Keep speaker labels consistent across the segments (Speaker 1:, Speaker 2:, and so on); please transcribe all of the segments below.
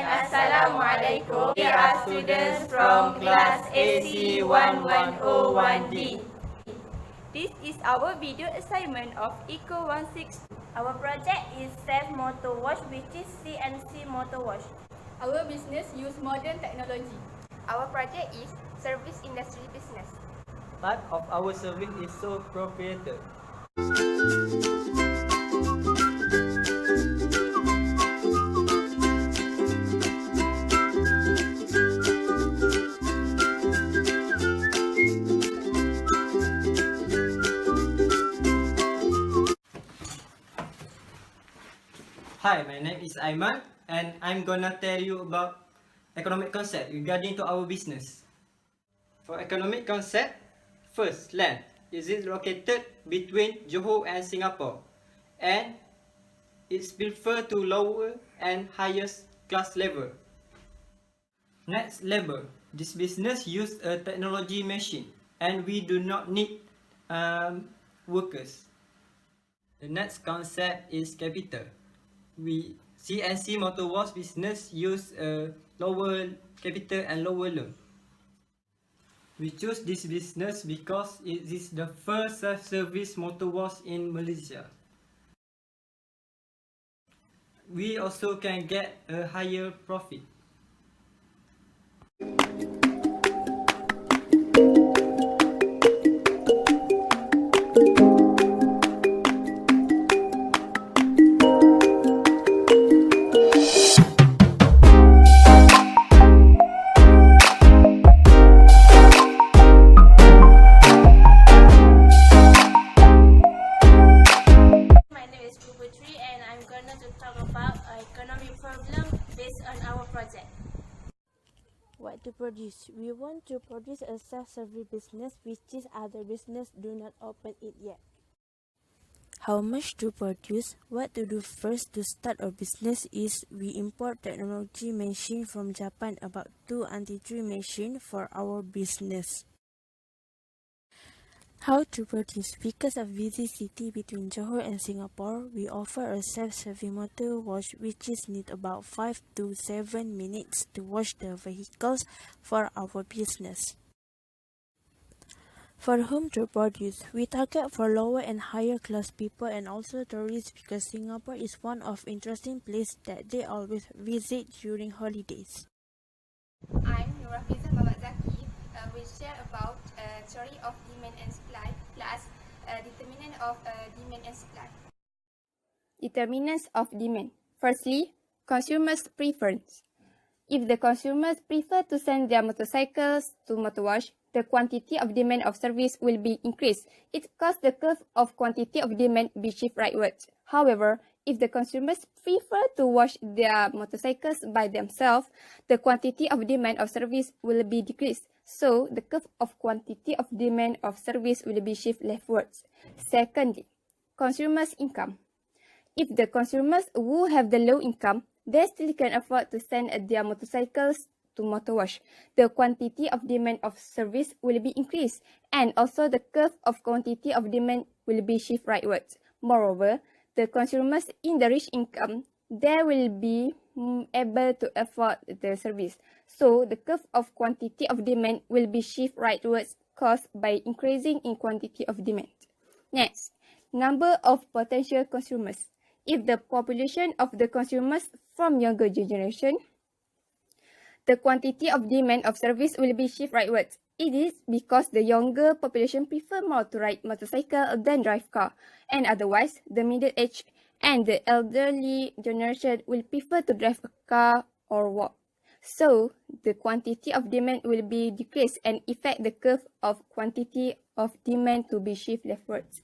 Speaker 1: Assalamualaikum. We are students from class AC1101D.
Speaker 2: This is our video assignment of Eco 162.
Speaker 3: Our project is Safe Motor Wash, which is CNC Motor Wash.
Speaker 4: Our business use modern technology.
Speaker 5: Our project is Service Industry Business.
Speaker 6: Type of our service is sole proprietor. Hi, my name is Aiman and I'm gonna tell you about economic concept regarding to our business. For economic concept, first, land. Is it located between Johor and Singapore? And it's preferred to lower and highest class level. Next, labor. This business use a technology machine and we do not need workers. The next concept is capital. We CNC motor wash business use a lower capital and lower loan. We choose this business because it is the first self-service motor wash in Malaysia. We also can get a higher profit.
Speaker 3: Puteri, and I'm going to talk about economic problem based on our project.
Speaker 7: What to produce? We want to produce a self-service business which is other business do not open it yet. How much to produce? What to do first to start our business is we import technology machine from Japan, about 2 until 3 machine for our business. How to produce? Because of busy city between Johor and Singapore, we offer a self-service motor wash which is need about 5 to 7 minutes to wash the vehicles for our business. For whom to produce? We target for lower and higher class people and also tourists because Singapore is one of interesting place that they always visit during holidays.
Speaker 5: I'm Hafizah Zaki. We'll share about theory of demand and supply plus determinant of demand and supply.
Speaker 4: Determinants of demand. Firstly, consumers' preference. If the consumers prefer to send their motorcycles to motor wash, the quantity of demand of service will be increased. It causes the curve of quantity of demand be shift rightwards. However, if the consumers prefer to wash their motorcycles by themselves, the quantity of demand of service will be decreased. So, the curve of quantity of demand of service will be shift leftwards. Secondly, consumers' income. If the consumers who have the low income, they still can afford to send their motorcycles to motor wash. The quantity of demand of service will be increased, and also the curve of quantity of demand will be shift rightwards. Moreover, the consumers in the rich income, they will be able to afford the service. So, the curve of quantity of demand will be shift rightwards caused by increasing in quantity of demand. Next, number of potential consumers. If the population of the consumers from younger generation, the quantity of demand of service will be shift rightwards. It is because the younger population prefer more to ride motorcycle than drive car, and otherwise, the middle age and the elderly generation will prefer to drive a car or walk. So, the quantity of demand will be decreased and affect the curve of quantity of demand to be shift leftwards.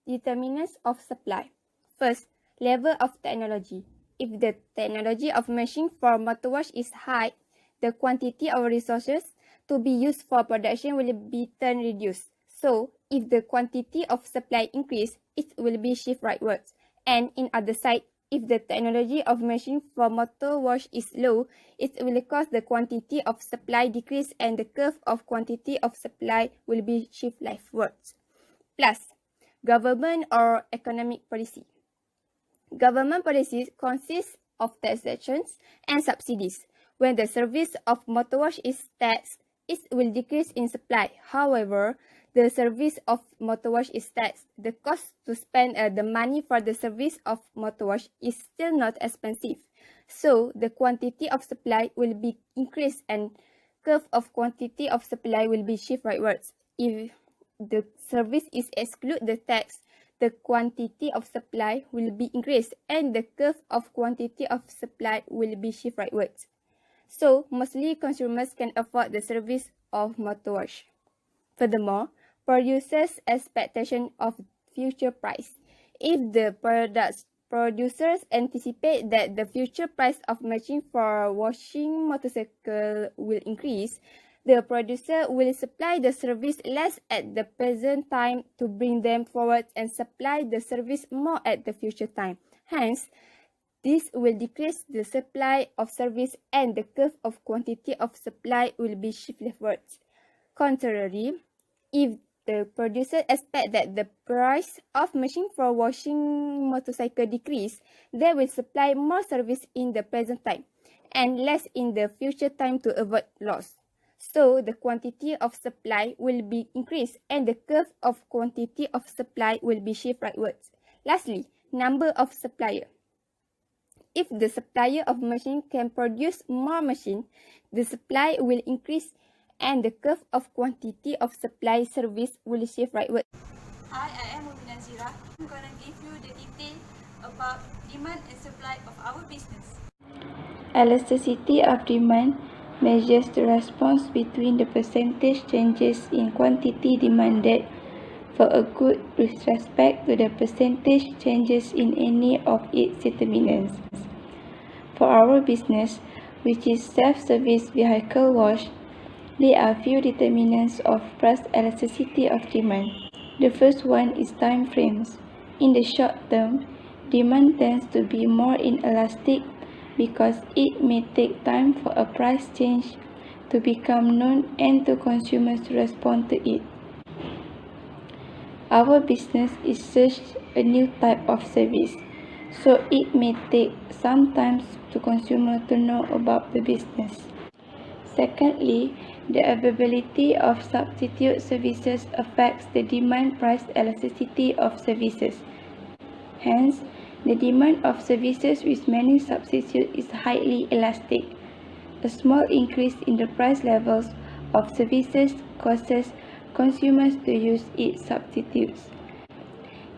Speaker 4: Determinants of supply. First, level of technology. If the technology of machine for motor wash is high, the quantity of resources to be used for production will be reduced. So, if the quantity of supply increase, it will be shift rightwards. And in other side, if the technology of machine for motor wash is low, it will cause the quantity of supply decrease and the curve of quantity of supply will be shift leftwards. Plus, government or economic policy. Government policies consist of taxations and subsidies. When the service of motor wash is taxed, it will decrease in supply. However, the service of motor wash is taxed. The cost to spend the money for the service of motor wash is still not expensive. So, the quantity of supply will be increased and curve of quantity of supply will be shift rightwards. If the service is exclude the tax, the quantity of supply will be increased and the curve of quantity of supply will be shift rightwards. So, mostly consumers can afford the service of motor wash. Furthermore, producers' expectation of future price. If the producers anticipate that the future price of machine for washing motorcycle will increase, the producer will supply the service less at the present time to bring them forward and supply the service more at the future time. Hence, this will decrease the supply of service and the curve of quantity of supply will be shift leftwards. Contrary, if the producer expect that the price of machine for washing motorcycle decrease, they will supply more service in the present time and less in the future time to avoid loss. So, the quantity of supply will be increased and the curve of quantity of supply will be shift rightwards. Lastly, number of supplier. If the supplier of machine can produce more machine, the supply will increase and the curve of quantity of supply service will shift rightwards.
Speaker 2: Hi, I am Nazirah. I'm gonna give you the detail about demand and supply of our business.
Speaker 8: Elasticity of demand measures the response between the percentage changes in quantity demanded for a good with respect to the percentage changes in any of its determinants. For our business, which is self-service vehicle wash, there are few determinants of price elasticity of demand. The first one is time frames. In the short term, demand tends to be more inelastic because it may take time for a price change to become known and to consumers to respond to it. Our business is such a new type of service, so it may take some time to consumers to know about the business. Secondly, the availability of substitute services affects the demand price elasticity of services. Hence, the demand of services with many substitutes is highly elastic. A small increase in the price levels of services causes consumers to use its substitutes.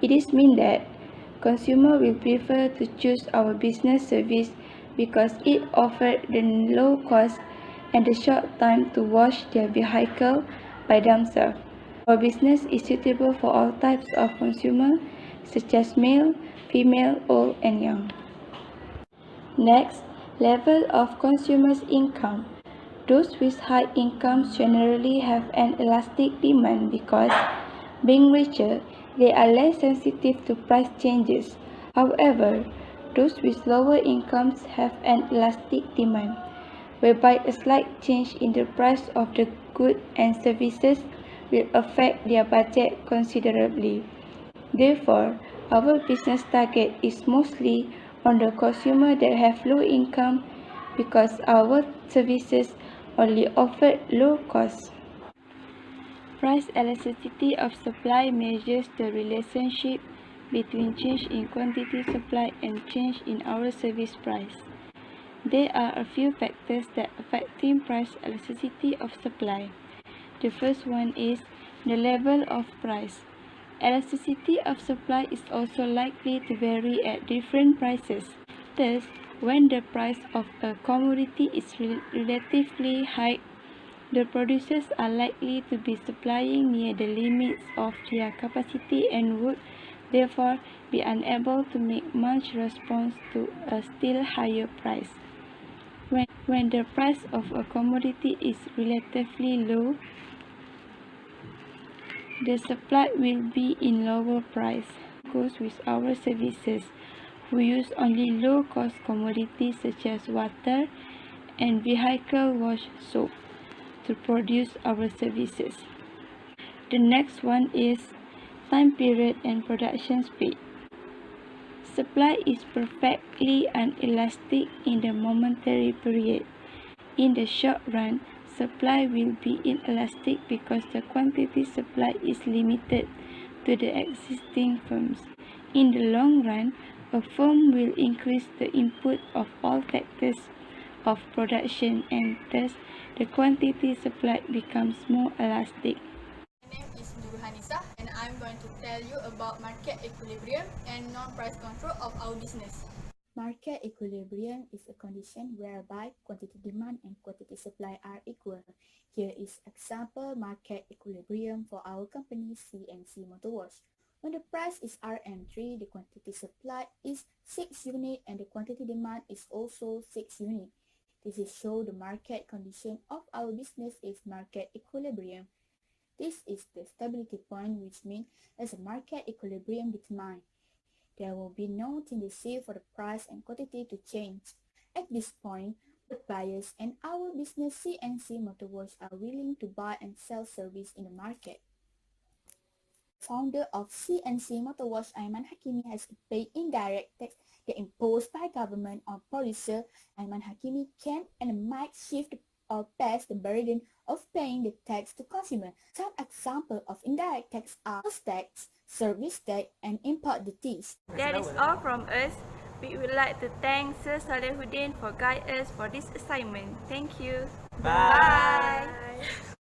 Speaker 8: It is mean that consumers will prefer to choose our business service because it offers the low cost and the short time to wash their vehicle by themselves. Our business is suitable for all types of consumers, such as male, female, old, and young. Next, level of consumers' income. Those with high incomes generally have an elastic demand because, being richer, they are less sensitive to price changes. However, those with lower incomes have an elastic demand, whereby a slight change in the price of the goods and services will affect their budget considerably. Therefore, our business target is mostly on the consumer that have low income because our services only offer low cost. Price elasticity of supply measures the relationship between change in quantity supply and change in our service price. There are a few factors that affecting price elasticity of supply. The first one is the level of price. Elasticity of supply is also likely to vary at different prices. Thus, when the price of a commodity is relatively high, the producers are likely to be supplying near the limits of their capacity and would therefore be unable to make much response to a still higher price. When the price of a commodity is relatively low, the supply will be in lower price. Goes with our services, who use only low-cost commodities such as water and vehicle wash soap to produce our services. The next one is time period and production speed. supply is perfectly inelastic in the momentary period. In the short run, supply will be inelastic because the quantity supplied is limited to the existing firms. In the long run, a firm will increase the input of all factors of production and thus the quantity supplied becomes more elastic.
Speaker 9: My name is Nurul Hanisah and I'm going to tell you about market equilibrium and non-price control of our business.
Speaker 10: Market equilibrium is a condition whereby quantity demand and quantity supply are equal. Here is example market equilibrium for our company C&C Motorwash. When the price is RM3, the quantity supply is 6 units and the quantity demand is also 6 units. This is show the market condition of our business is market equilibrium. This is the stability point, which means as a market equilibrium determined, there will be no tendency for the price and quantity to change. At this point, both buyers and our business C&C Motorwash are willing to buy and sell service in the market. Founder of C&C Motorwash, Aiman Hakimi, has to pay indirect tax that imposed by government on producer. Aiman Hakimi can and might shift or pass the burden of paying the tax to consumer. Some examples of indirect tax are sales tax, service tax, and import duties.
Speaker 2: That is all from us. We would like to thank Sir Salehuddin for guiding us for this assignment. Thank you.
Speaker 6: Bye.
Speaker 2: Bye.